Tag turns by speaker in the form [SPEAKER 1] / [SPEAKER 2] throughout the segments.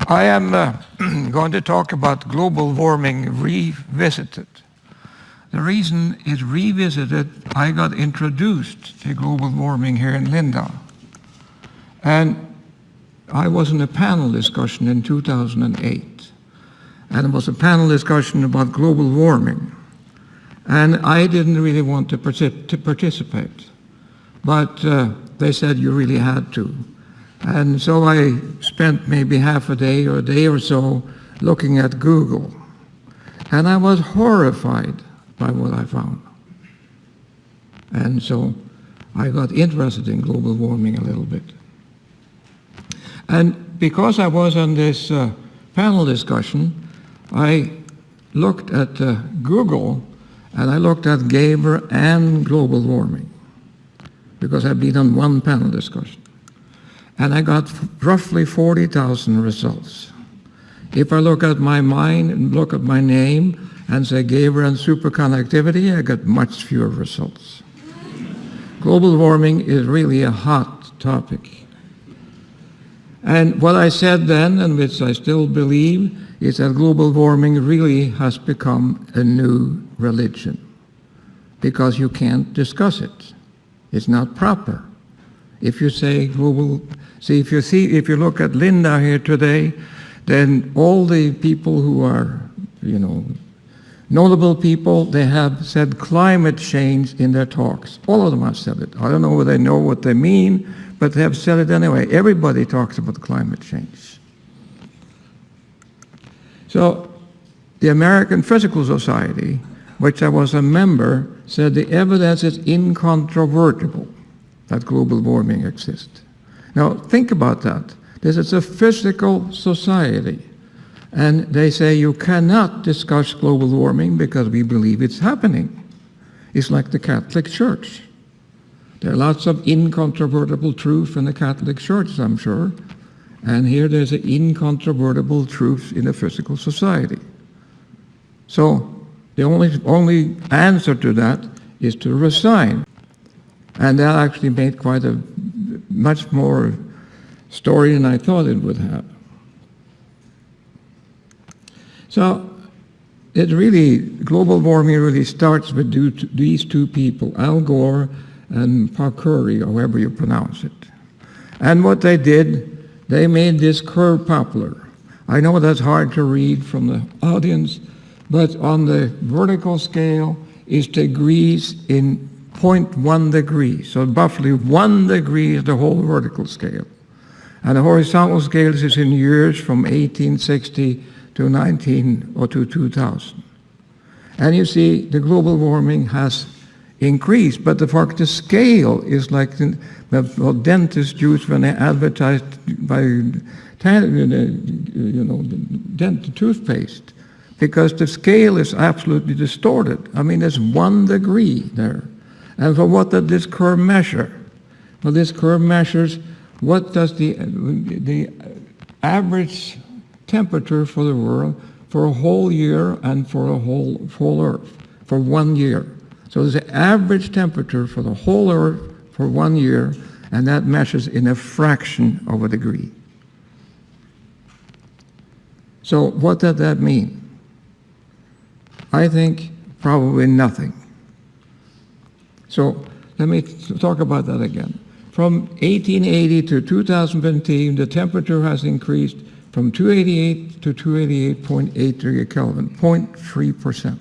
[SPEAKER 1] I am going to talk about global warming revisited. The reason it's revisited, I got introduced to global warming here in Lindau. And I was in a panel discussion in 2008. And it was a panel discussion about global warming. And I didn't really want to participate. But they said you really had to. And so I spent maybe half a day or a day or so looking at Google. And I was horrified by what I found. And so I got interested in global warming a little bit. And because I was on this panel discussion, I looked at Google and I looked at Geber and global warming because I've been on one panel discussion. And I got roughly 40,000 results. If I look at my mind and look at my name and say Geber and superconductivity, I got much fewer results. Global warming is really a hot topic. And what I said then, and which I still believe, is that global warming really has become a new religion because you can't discuss it. It's not proper. If you say global, if you look at Lindau here today, then all the people who are, notable people, they have said climate change in their talks. All of them have said it. I don't know whether they know what they mean, but they have said it anyway. Everybody talks about climate change. So the American Physical Society, which I was a member, said the evidence is incontrovertible that global warming exists. Now, think about that. This is a physical society. And they say you cannot discuss global warming because we believe it's happening. It's like the Catholic Church. There are lots of incontrovertible truth in the Catholic Church, I'm sure. And here there's an incontrovertible truth in a physical society. So the only answer to that is to resign. And that actually made quite a much more story than I thought it would have. So global warming really starts with these two people, Al Gore and Pakuri, however you pronounce it. And what they did, they made this curve popular. I know that's hard to read from the audience, but on the vertical scale is degrees in 0.1 degree. So roughly 1 degree is the whole vertical scale. And the horizontal scale is in years from 1860 to 2000. And you see the global warming has increased, but the scale is like the dentists use when they advertise by toothpaste, because the scale is absolutely distorted. I mean, there's 1 degree there. And for what does this curve measure? Well, this curve measures what does the average temperature for the world for a whole year and for a whole Earth for 1 year. So there's the average temperature for the whole Earth for 1 year, and that measures in a fraction of a degree. So what does that mean? I think probably nothing. So let me talk about that again. From 1880 to 2015, the temperature has increased from 288 to 288.8 degree Kelvin, 0.3%.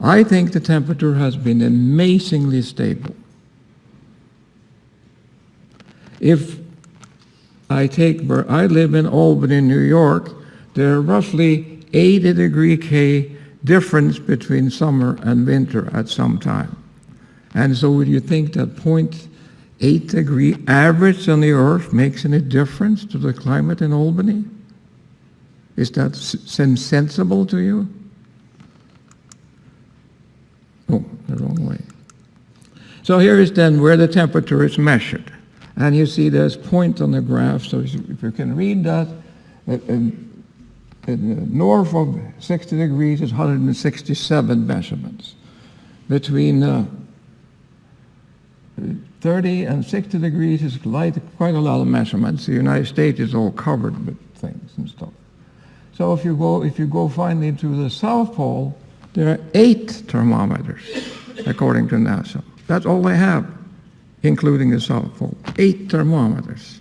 [SPEAKER 1] I think the temperature has been amazingly stable. If I take where I live in Albany, New York, there are roughly 80 degree K difference between summer and winter at some time. And so would you think that 0.8 degree average on the Earth makes any difference to the climate in Albany? Is that sensible to you? Oh, the wrong way. So here is then where the temperature is measured. And you see there's point on the graph, so if you can read that, north of 60 degrees is 167 measurements. Between 30 and 60 degrees is quite a lot of measurements. The United States is all covered with things and stuff. So if you go finally to the South Pole, there are 8 thermometers, according to NASA. That's all they have, including the South Pole. 8 thermometers.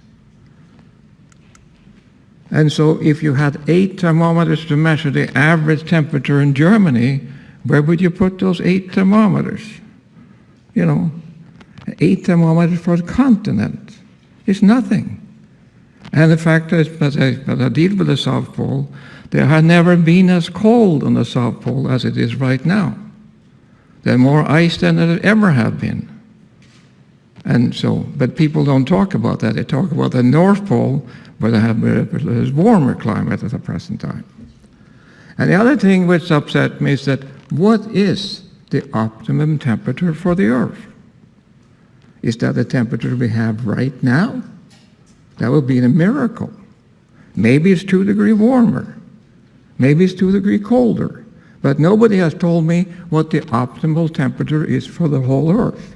[SPEAKER 1] And so if you had 8 thermometers to measure the average temperature in Germany, where would you put those 8 thermometers? You know, 8 thermometers for the continent. It's nothing. And the fact is, as I deal with the South Pole, there has never been as cold on the South Pole as it is right now. There's more ice than there ever have been. And so, but people don't talk about that. They talk about the North Pole, where they have a warmer climate at the present time. And the other thing which upset me is that what is the optimum temperature for the Earth? Is that the temperature we have right now? That would be a miracle. Maybe it's 2 degrees warmer. Maybe it's 2 degrees colder. But nobody has told me what the optimal temperature is for the whole Earth.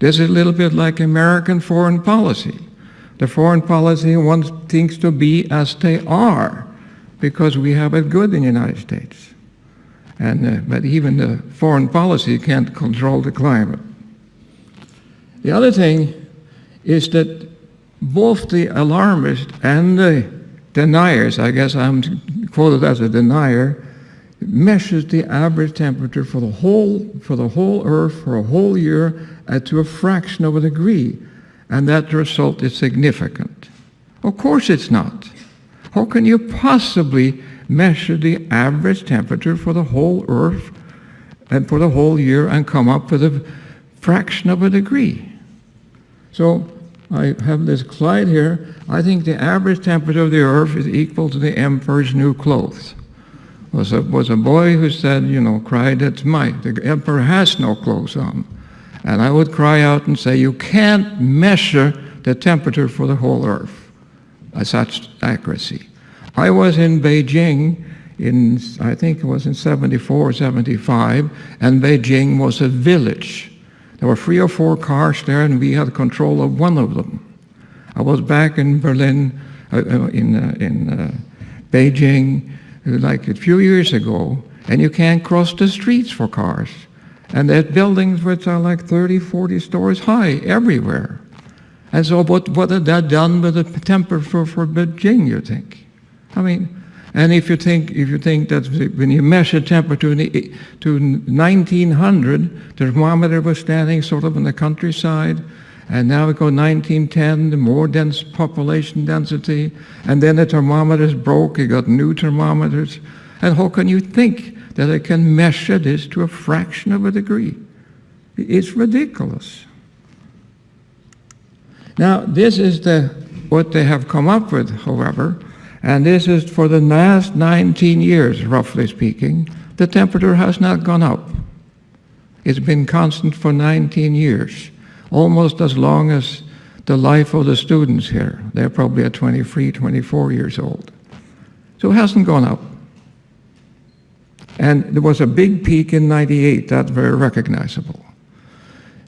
[SPEAKER 1] This is a little bit like American foreign policy. The foreign policy wants things to be as they are because we have it good in the United States. But even the foreign policy can't control the climate. The other thing is that both the alarmists and the deniers, I guess I'm quoted as a denier, measures the average temperature for the whole Earth for a whole year to a fraction of a degree, and that result is significant. Of course it's not. How can you possibly measure the average temperature for the whole Earth and for the whole year and come up with a fraction of a degree? So I have this slide here. I think the average temperature of the Earth is equal to the emperor's new clothes. Was a boy who said, cried, "It's Mike, the emperor has no clothes on." And I would cry out and say, you can't measure the temperature for the whole Earth at such accuracy. I was in Beijing I think it was in 74 or 75, and Beijing was a village. There were 3 or 4 cars there, and we had control of one of them. I was back in Berlin, in Beijing, like a few years ago, and you can't cross the streets for cars. And there's buildings which are like 30, 40 stories high everywhere. And so what had that done with the temperature for Beijing, you think? I mean, and if you think that when you measure temperature to 1900, the thermometer was standing sort of in the countryside, and now we go 1910, the more dense population density, and then the thermometers broke, you got new thermometers, and how can you think that I can measure this to a fraction of a degree? It's ridiculous. Now, this is what they have come up with, however, and this is for the last 19 years, roughly speaking, the temperature has not gone up. It's been constant for 19 years, almost as long as the life of the students here. They're probably at 23, 24 years old. So it hasn't gone up. And there was a big peak in 98, that's very recognizable.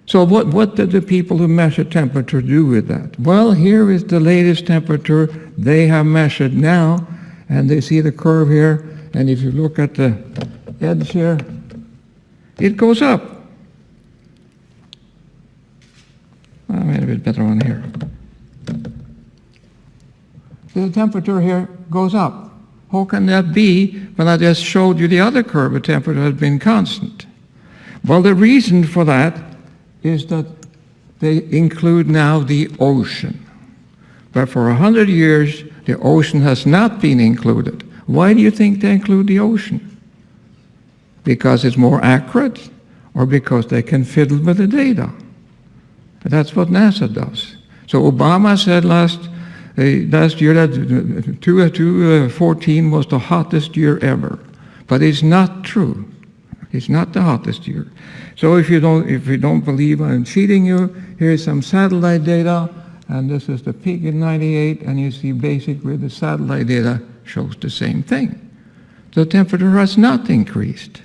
[SPEAKER 1] So what did the people who measure temperature do with that? Well, here is the latest temperature they have measured now, and they see the curve here, and if you look at the edge here, it goes up. I made a bit better on here. The temperature here goes up. How can that be when I just showed you the other curve, the temperature has been constant? Well, the reason for that is that they include now the ocean. But for 100 years, the ocean has not been included. Why do you think they include the ocean? Because it's more accurate, or because they can fiddle with the data? That's what NASA does. So Obama said last year that 2014 was the hottest year ever. But it's not true. It's not the hottest year. So if you don't believe I'm cheating you, here's some satellite data, and this is the peak in 98, and you see basically the satellite data shows the same thing. The temperature has not increased.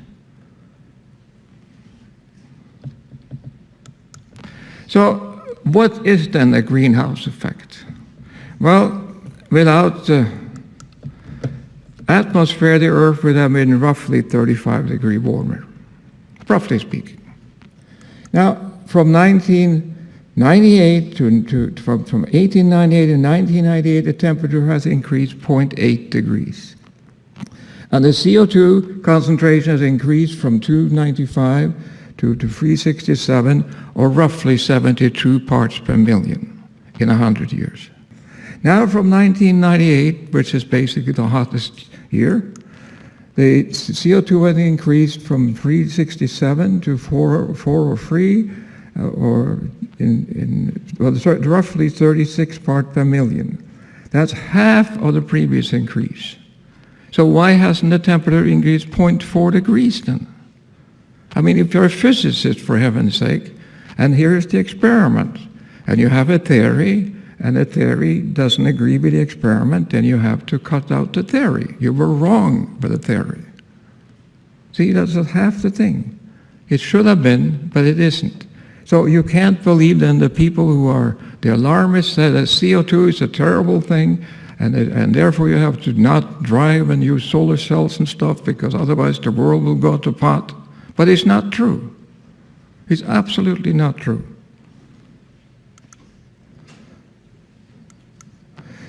[SPEAKER 1] So what is then a greenhouse effect? Well, without the atmosphere, the Earth would have been roughly 35 degrees warmer, roughly speaking. Now, from 1898 to 1998, the temperature has increased 0.8 degrees. And the CO2 concentration has increased from 295 to 367, or roughly 72 parts per million in 100 years. Now from 1998, which is basically the hottest year, the CO2 has increased from 367 to 403, roughly 36 parts per million. That's half of the previous increase. So why hasn't the temperature increased 0.4 degrees then? I mean, if you're a physicist, for heaven's sake, and here's the experiment, and you have a theory, and the theory doesn't agree with the experiment, then you have to cut out the theory. You were wrong with the theory. See, that's half the thing. It should have been, but it isn't. So you can't believe then the people who are the alarmists say that CO2 is a terrible thing, and therefore you have to not drive and use solar cells and stuff, because otherwise the world will go to pot. But it's not true. It's absolutely not true.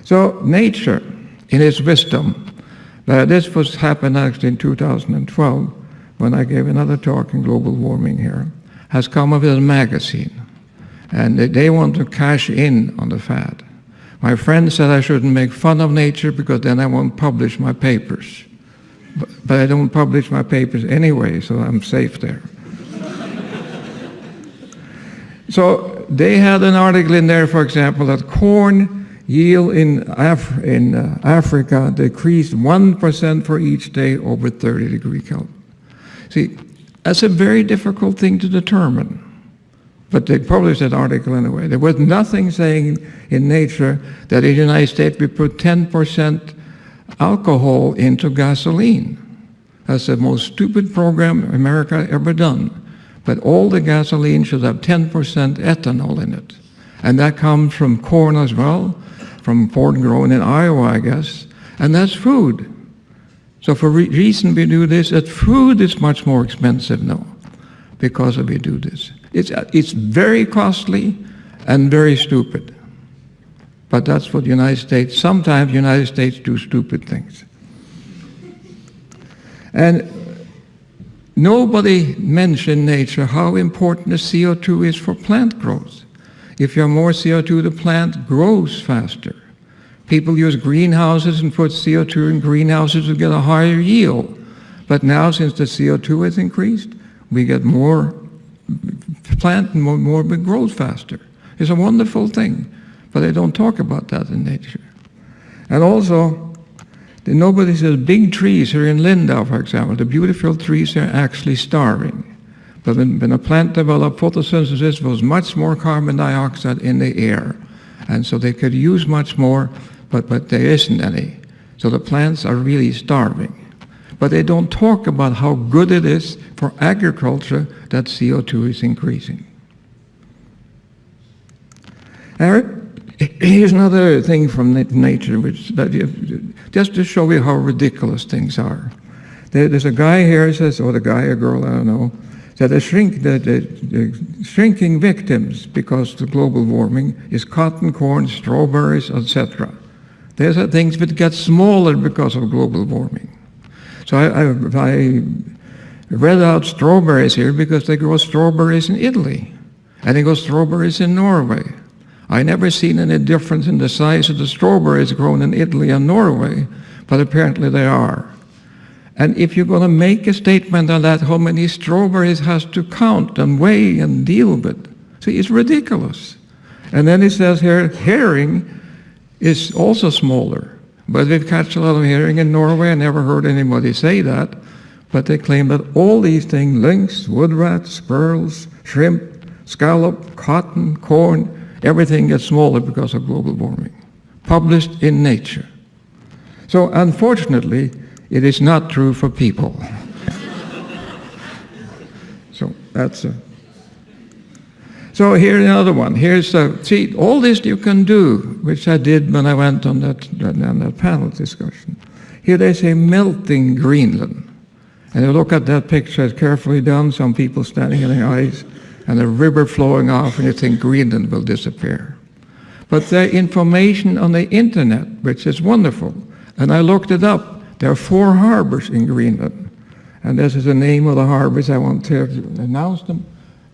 [SPEAKER 1] So nature, in its wisdom, this was happened actually in 2012, when I gave another talk on global warming here, has come up with a magazine. And they want to cash in on the fad. My friend said I shouldn't make fun of nature because then I won't publish my papers. But I don't publish my papers anyway, so I'm safe there. So they had an article in there, for example, that corn yield in Africa decreased 1% for each day over 30 degree Kelvin. See, that's a very difficult thing to determine. But they published that article anyway. There was nothing saying in Nature that in the United States we put 10% alcohol into gasoline. That's the most stupid program America ever done. But all the gasoline should have 10% ethanol in it. And that comes from corn as well, from corn grown in Iowa, I guess. And that's food. So for reason we do this, that food is much more expensive now because we do this. It's very costly and very stupid. But that's what the United States, sometimes the United States do stupid things. And nobody mentioned Nature how important the CO2 is for plant growth. If you have more CO2, the plant grows faster. People use greenhouses and put CO2 in greenhouses to get a higher yield. But now, since the CO2 has increased, we get more plant and more grows faster. It's a wonderful thing, but they don't talk about that in Nature. And also, nobody says big trees here in Lindau, for example, the beautiful trees are actually starving. But when a plant developed photosynthesis, there was much more carbon dioxide in the air. And so they could use much more, but there isn't any. So the plants are really starving. But they don't talk about how good it is for agriculture that CO2 is increasing. Here's another thing from Nature, just to show you how ridiculous things are. There's a guy here, says, or the guy or girl, I don't know, that the shrinking victims because of global warming is cotton, corn, strawberries, etc. These are things that get smaller because of global warming. So I read out strawberries here because they grow strawberries in Italy, and they grow strawberries in Norway. I never seen any difference in the size of the strawberries grown in Italy and Norway, but apparently they are. And if you're going to make a statement on that, how many strawberries has to count and weigh and deal with? See, it's ridiculous. And then it says here, herring is also smaller. But they catch a lot of herring in Norway. I never heard anybody say that. But they claim that all these things, lynx, wood rats, squirrels, shrimp, scallop, cotton, corn, everything gets smaller because of global warming. Published in Nature. So unfortunately, it is not true for people. So here's another one. Here's see, all this you can do, which I did when I went on that panel discussion. Here they say melting Greenland. And you look at that picture, it's carefully done, some people standing in the ice, and a river flowing off, and you think Greenland will disappear. But the information on the internet, which is wonderful, and I looked it up, there are 4 harbors in Greenland. And this is the name of the harbors. I won't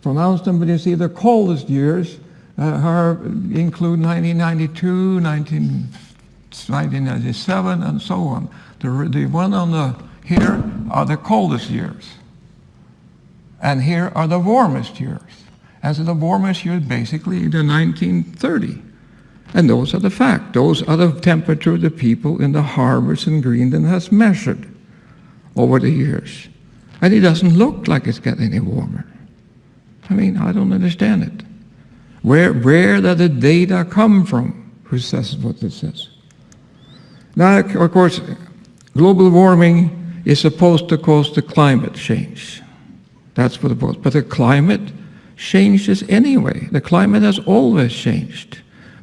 [SPEAKER 1] pronounce them, but you see the coldest years include 1992, 1997, and so on. The one on the here are the coldest years. And here are the warmest years. And so the warmest years basically the 1930. And those are the facts. Those are the temperature the people in the harbors in Greenland has measured over the years. And it doesn't look like it's getting any warmer. I mean, I don't understand it. Where does the data come from? Who says what it says? Now, of course, global warming is supposed to cause the climate change. That's what it was. But the climate changes anyway. The climate has always changed.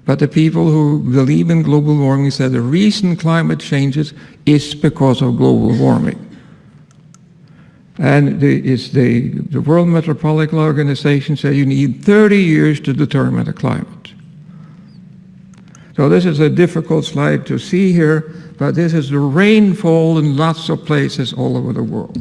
[SPEAKER 1] But the people who believe in global warming say the reason climate changes is because of global warming. And the World Meteorological Organization said you need 30 years to determine the climate. So this is a difficult slide to see here, but this is the rainfall in lots of places all over the world.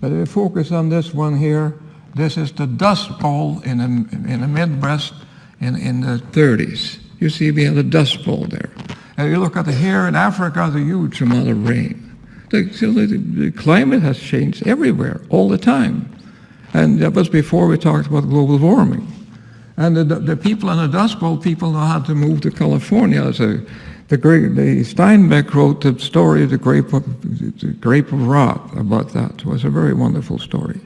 [SPEAKER 1] But if we focus on this one here, this is the Dust Bowl in the Midwest in the 30s. You see we have the Dust Bowl there. And you look at here in Africa, there's a huge amount of rain. The climate has changed everywhere, all the time. And that was before we talked about global warming. And the people in the Dust Bowl, people know how to move to California. So the Steinbeck wrote the story of the Grape of Wrath about that. It was a very wonderful story.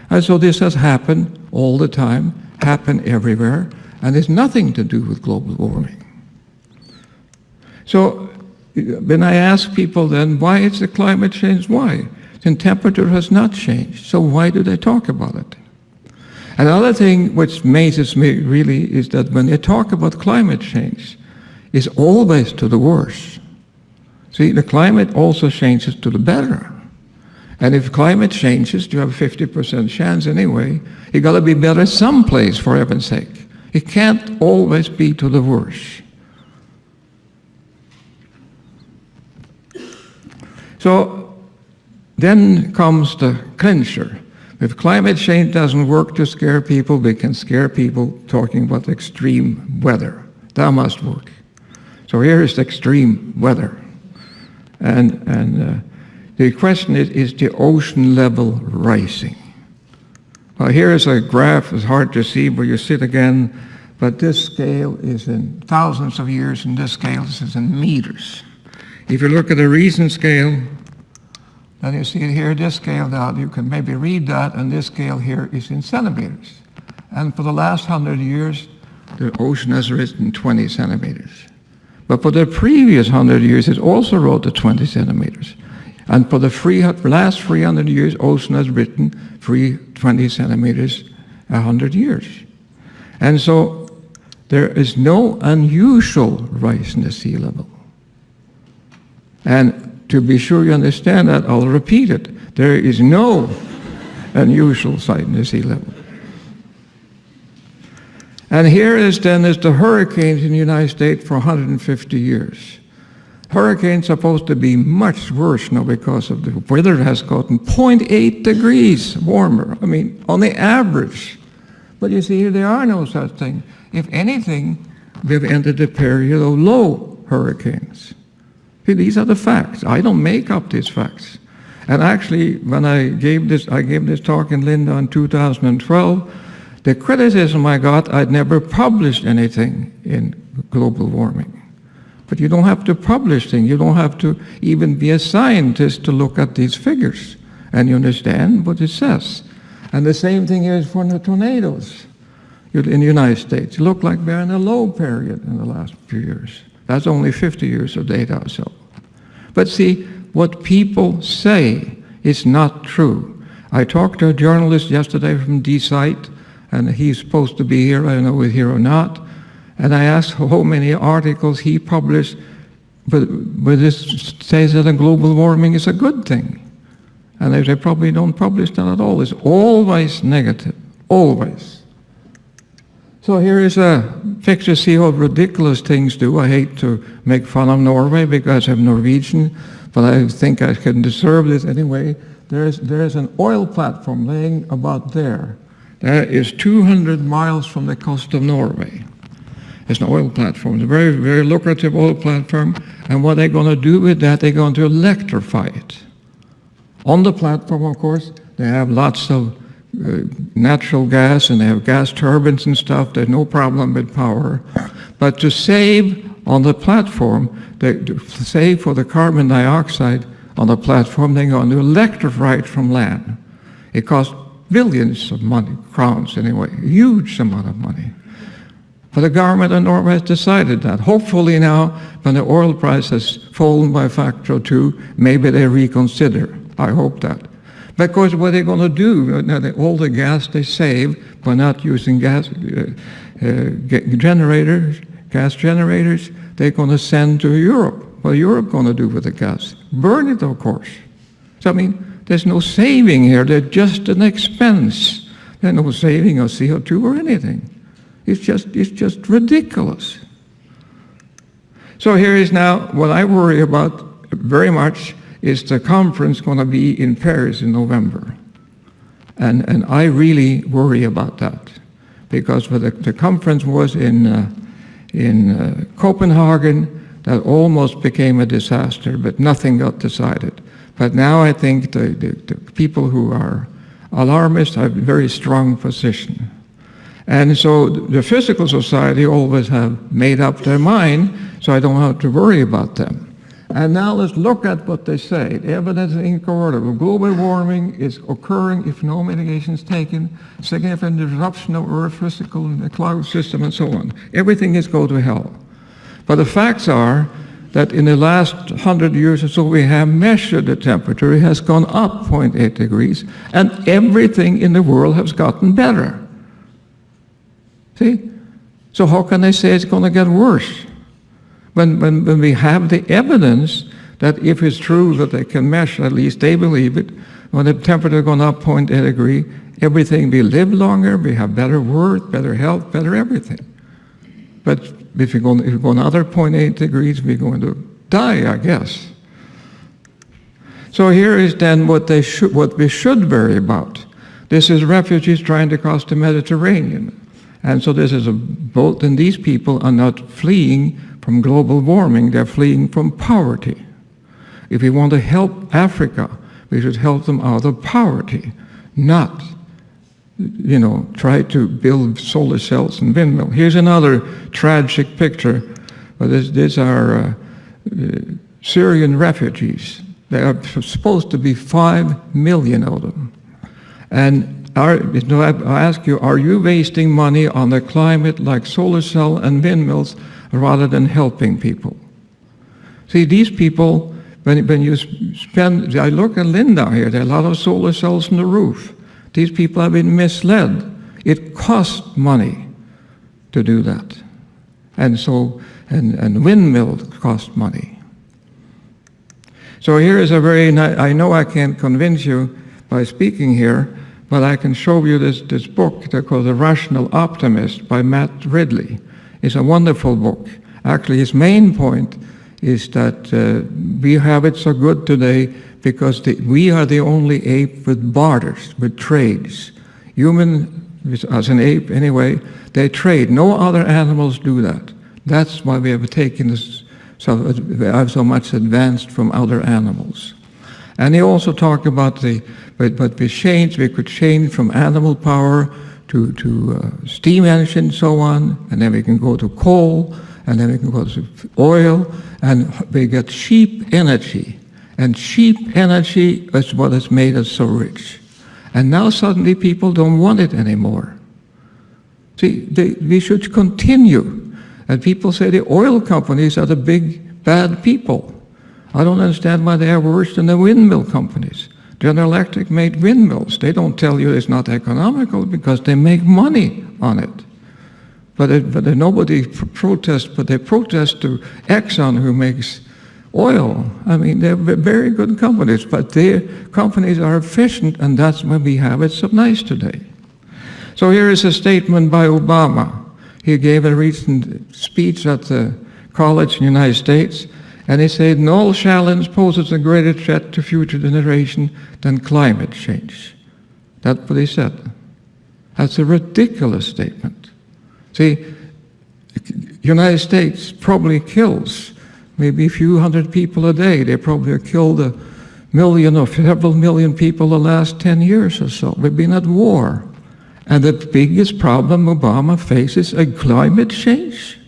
[SPEAKER 1] And so this has happened all the time, happened everywhere, and it's nothing to do with global warming. So when I ask people then, why is the climate change? Why? The temperature has not changed, so why do they talk about it? Another thing which amazes me really is that when they talk about climate change, it's always to the worse. See, the climate also changes to the better. And if climate changes, you have a 50% chance anyway, you got to be better someplace, for heaven's sake. It can't always be to the worse. So then comes the clincher. If climate change doesn't work to scare people, we can scare people talking about extreme weather. That must work. So here is the extreme weather. And the question is the ocean level rising? Well, here is a graph. It's hard to see where you sit again, but this scale is in thousands of years, and this scale is in meters. If you look at the recent scale, then you see it here, this scale now, you can maybe read that, and this scale here is in centimeters. And for the last 100 years, the ocean has risen 20 centimeters. But for the previous 100 years, it also rose to 20 centimeters. And for the last 300 years, ocean has risen 20 centimeters 100 years. And so there is no unusual rise in the sea level. And to be sure you understand that, I'll repeat it. There is no unusual sight in the sea level. And here is the hurricanes in the United States for 150 years. Hurricanes are supposed to be much worse now because of the weather has gotten 0.8 degrees warmer. I mean, on the average. But you see, there are no such thing. If anything, we've entered a period of low hurricanes. See, these are the facts. I don't make up these facts. And actually, when I gave this talk in Linda in 2012, the criticism I got, I'd never published anything in global warming. But you don't have to publish things. You don't have to even be a scientist to look at these figures. And you understand what it says. And the same thing is for the tornadoes in the United States. It looked like we're in a low period in the last few years. That's only 50 years of data or so. But see, what people say is not true. I talked to a journalist yesterday from DeSite, and he's supposed to be here. I don't know if he's here or not. And I asked how many articles he published, but this says that global warming is a good thing. And they probably don't publish that at all. It's always negative, always. So here is a picture, see how ridiculous things do. I hate to make fun of Norway because I'm Norwegian, but I think I can deserve this anyway. There's an oil platform laying about there. That is 200 miles from the coast of Norway. It's an oil platform. It's a very, very lucrative oil platform. And what they're going to do with that, they're going to electrify it. On the platform, of course, they have lots of natural gas, and they have gas turbines and stuff. There's no problem with power. But to save on the platform, to save for the carbon dioxide on the platform, they're going to electrify it from land. It costs billions of money, crowns anyway, a huge amount of money. But the government of Norway has decided that. Hopefully now, when the oil price has fallen by a factor of 2, maybe they reconsider. I hope that. Because what they're going to do, all the gas they save by not using gas generators, they're going to send to Europe. What Europe going to do with the gas? Burn it, of course. So, I mean, there's no saving here. There's just an expense. There's no saving of CO2 or anything. It's just ridiculous. So here is now what I worry about very much is the conference going to be in Paris in November. And I really worry about that. Because the conference was in Copenhagen, that almost became a disaster, but nothing got decided. But now I think the people who are alarmists have a very strong position. And so the physical society always have made up their mind, so I don't have to worry about them. And now let's look at what they say. The evidence is incontrovertible. Global warming is occurring if no mitigation is taken, significant disruption of Earth's physical and the cloud system and so on. Everything is going to hell. But the facts are that in the last 100 years or so, we have measured the temperature. It has gone up 0.8 degrees, and everything in the world has gotten better. See? So how can they say it's going to get worse? When we have the evidence that if it's true that they can measure, at least they believe it, when the temperature goes up 0.8 degree, everything, we live longer, we have better work, better health, better everything. But if you go another 0.8 degrees, we're going to die, I guess. So here is then what we should worry about. This is refugees trying to cross the Mediterranean. And so this is a boat, and these people are not fleeing from global warming, they're fleeing from poverty. If we want to help Africa, we should help them out of poverty, not, try to build solar cells and windmills. Here's another tragic picture. These are Syrian refugees. There are supposed to be 5 million of them. And I ask you, are you wasting money on the climate like solar cell and windmills rather than helping people? See, these people, when you spend, I look at Linda here, there are a lot of solar cells on the roof. These people have been misled. It costs money to do that. And so, and windmills cost money. So here is a very nice, I know I can't convince you by speaking here, but I can show you this book called The Rational Optimist by Matt Ridley. It's a wonderful book. Actually, his main point is that we have it so good today because we are the only ape with barters, with trades. Human, as an ape anyway, they trade. No other animals do that. That's why we have taken this, so much advanced from other animals. And he also talked about but we could change from animal power to steam engine and so on, and then we can go to coal, and then we can go to oil, and we get cheap energy. And cheap energy is what has made us so rich. And now suddenly people don't want it anymore. See, we should continue. And people say the oil companies are the big bad people. I don't understand why they are worse than the windmill companies. General Electric made windmills. They don't tell you it's not economical because they make money on it. But nobody protests, but they protest to Exxon, who makes oil. I mean, they're very good companies, but their companies are efficient, and that's why we have it so nice today. So here is a statement by Obama. He gave a recent speech at the college in the United States, and he said, "No challenge poses a greater threat to future generations than climate change." That's what he said. That's a ridiculous statement. See, the United States probably kills maybe a few hundred people a day. They probably have killed 1 million or several million people the last 10 years or so. We've been at war. And the biggest problem Obama faces is climate change.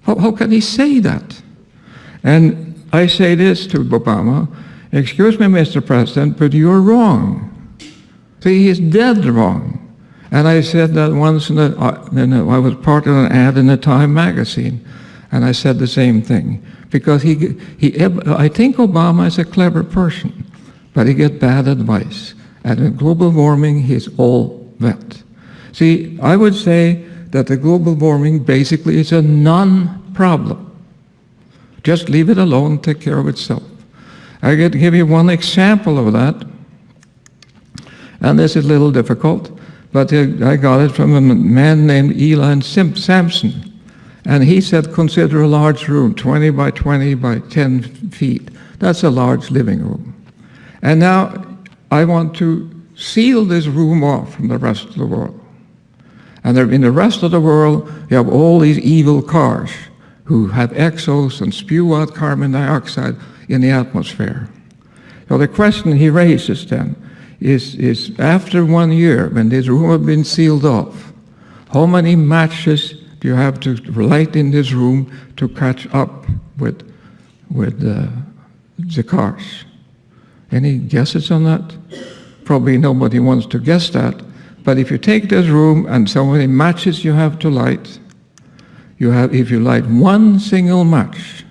[SPEAKER 1] How can he say that? And I say this to Obama, "Excuse me, Mr. President, but you're wrong." See, he's dead wrong. And I said that once, I was part of an ad in the Time magazine, and I said the same thing. Because I think Obama is a clever person, but he gets bad advice. And in global warming, he's all wet. See, I would say that the global warming basically is a non-problem. Just leave it alone, take care of itself. I get to give you one example of that, and this is a little difficult. But I got it from a man named Eli Sampson. And he said, consider a large room, 20 by 20 by 10 feet. That's a large living room. And now I want to seal this room off from the rest of the world. And in the rest of the world, you have all these evil cars who have exhaust and spew out carbon dioxide in the atmosphere. So the question he raises then is after 1 year, when this room has been sealed off, how many matches do you have to light in this room to catch up with the cars? Any guesses on that? Probably nobody wants to guess that. But if you take this room and so many matches you have to light, if you light one single match,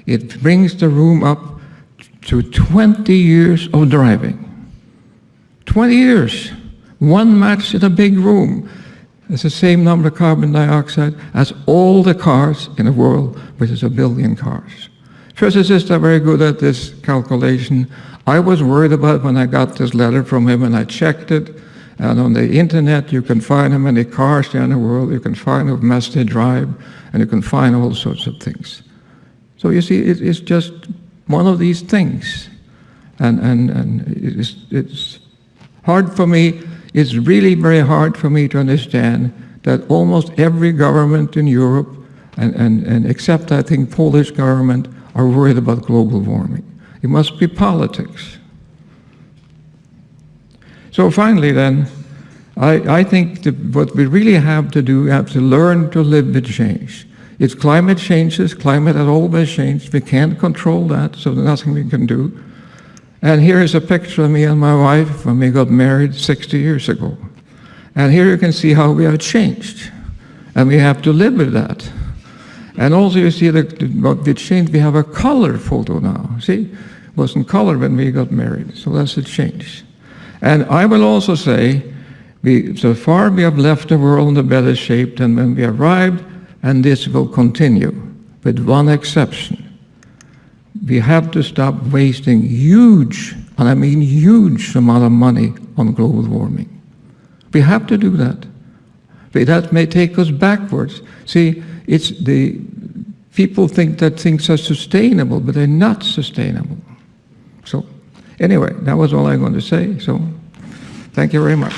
[SPEAKER 1] it brings the room up to 20 years of driving. 20 years, one match in a big room. It's the same number of carbon dioxide as all the cars in the world, which is 1 billion cars. Physicists are very good at this calculation. I was worried about when I got this letter from him, and I checked it. And on the internet, you can find how many cars there in the world. You can find how much they drive, and you can find all sorts of things. So you see, it's just one of these things. And it's hard for me, it's really very hard for me to understand that almost every government in Europe, and except I think Polish government, are worried about global warming. It must be politics. So finally then, I think that what we really have to do, we have to learn to live with change. It's climate changes, climate has always changed. We can't control that, so there's nothing we can do. And here is a picture of me and my wife when we got married 60 years ago. And here you can see how we have changed. And we have to live with that. And also you see that what we changed, we have a color photo now. See, it wasn't color when we got married, so that's a change. And I will also say, so far we have left the world in a better shape than when we arrived, and this will continue, with one exception. We have to stop wasting huge, and I mean huge amount of money on global warming. We have to do that. But that may take us backwards. See, it's the people think that things are sustainable, but they're not sustainable. So anyway, that was all I'm going to say. So thank you very much.